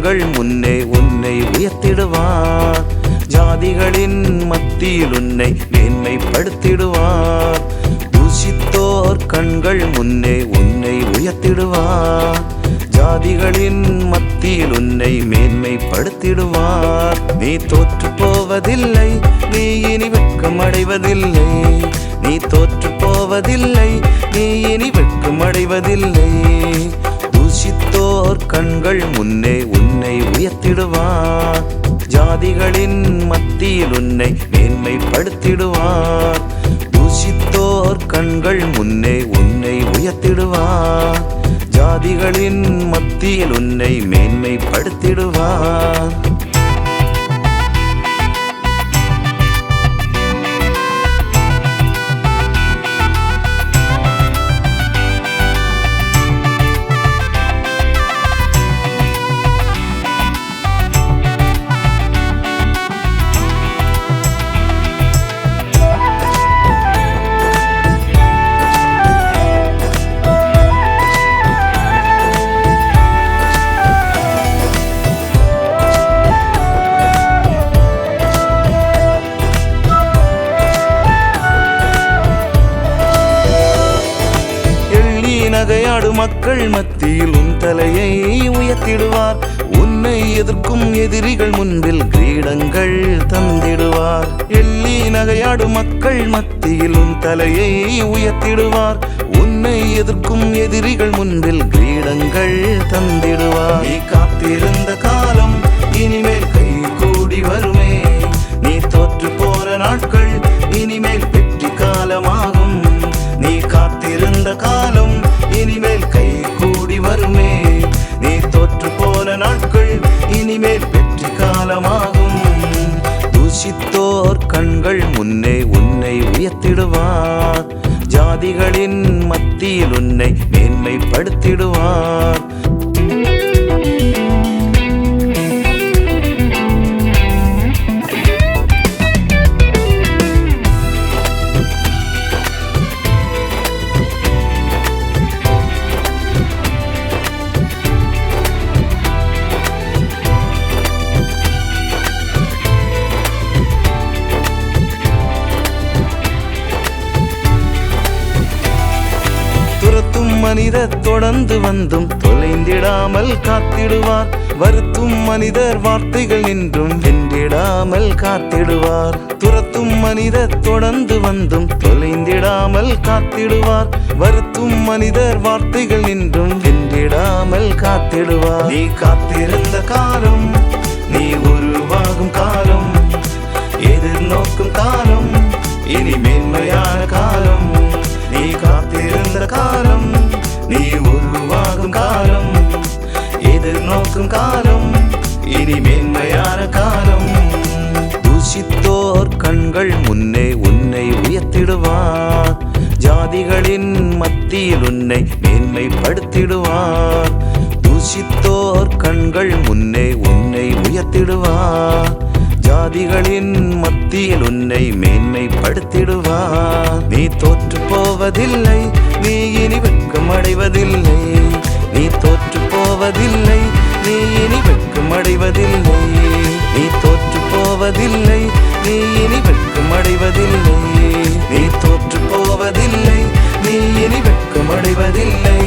கண்கள் முன்னே உன்னை உயர்த்திடுவார். ஜாதிகளின் மத்தியில் உன்னை மேன்மைப்படுத்திடுவார். தூஷித்தோர் கண்கள் முன்னே உன்னை உயர்த்திடுவார். ஜாதிகளின் மத்தியில் உன்னை மேன்மைப்படுத்திடுவார். நீ தோற்று போவதில்லை, நீ இனி வெட்கம் அடைவதில்லை. நீ தோற்று போவதில்லை, நீ இனி வெட்கம் அடைவதில்லை. தூஷித்தோர் கண்கள் முன்னே உன்னை உயர்த்திடுவார். ஜாதிகளின் மத்தியில் உன்னை மேன்மைப்படுத்திடுவார். தூஷித்தோர் கண்கள் முன்னே உன்னை உயர்த்திடுவார். ஜாதிகளின் மத்தியில் உன்னை மேன்மைப்படுத்திடுவார். நகையாடு மக்கள் மத்தியில் உன் தலையை உயர்த்திடுவார். உன்னை எதிர்க்கும் எதிரிகள் முன்பில் கிரீடங்கள் தந்திடுவார். எள்ளி நகையாடு மக்கள் மத்தியில் உன் தலையை உயர்த்திடுவார். உன்னை எதிர்க்கும் எதிரிகள் முன்பில் கிரீடங்கள் தந்திடுவார். நீ காத்திருந்த காலம் இனிமேல் கை கூடி வருமே. நீ தோற்று போற நாட்கள் இனிமேல் வெற்றி காலமாகும். நீ காத்திருந்த காலம் இனிமேல் கை கூடி வருமே. நீ தோற்று போன நாட்கள் இனிமேல் வெற்றி காலமாகும். தூஷித்தோர் கண்கள் முன்னே உன்னை உயர்த்திடுவார். ஜாதிகளின் மத்தியில் உன்னை மேன்மைப்படுத்திடுவார். மனிதர் தொடர்ந்து வந்தும் தொலைந்திடாமல் காத்திடுவார். வருத்தும் மனிதர் வார்த்தைகள் நின்றும் வென்றிடாமல் காத்திடுவார். துரத்தும் மனிதர் தொடர்ந்து வந்தும் தொலைந்திடாமல் காத்திடுவார். வருத்தும் மனிதர் வார்த்தைகள் நின்றும் வென்றிடாமல் காத்திடுவார். நீ காத்திருந்த காலம், நீ உருவாகும் காலம், எதிர்நோக்கும் காலம், இனி மேன்மையான காலம். நீ காத்திருந்த காலம், நீ உருவாகும் காலம், எதிர்நோக்கும் காலம், இனி மேன்மையான காலம். தூஷித்தோர் கண்கள் முன்னே உன்னை உயர்த்திடுவார். ஜாதிகளின் மத்தியில் உன்னை மேன்மைப்படுத்திடுவார். தூஷித்தோர் கண்கள் முன்னே உன்னை உயர்த்திடுவார். ஜாதிகளின் மத்தியில் உன்னை மேன்மைப்படுத்திடுவார். நீ தோற்று போவதில்லை, நீ இனி வெட்கம் அடைவதில்லை. நீ தோற்று போவதில்லை, நீ இனி வெட்கம் அடைவதில்லை. நீ தோற்று போவதில்லை, நீ இனி வெட்கம் அடைவதில்லை. நீ தோற்று போவதில்லை, நீ இனி வெட்கம் அடைவதில்லை.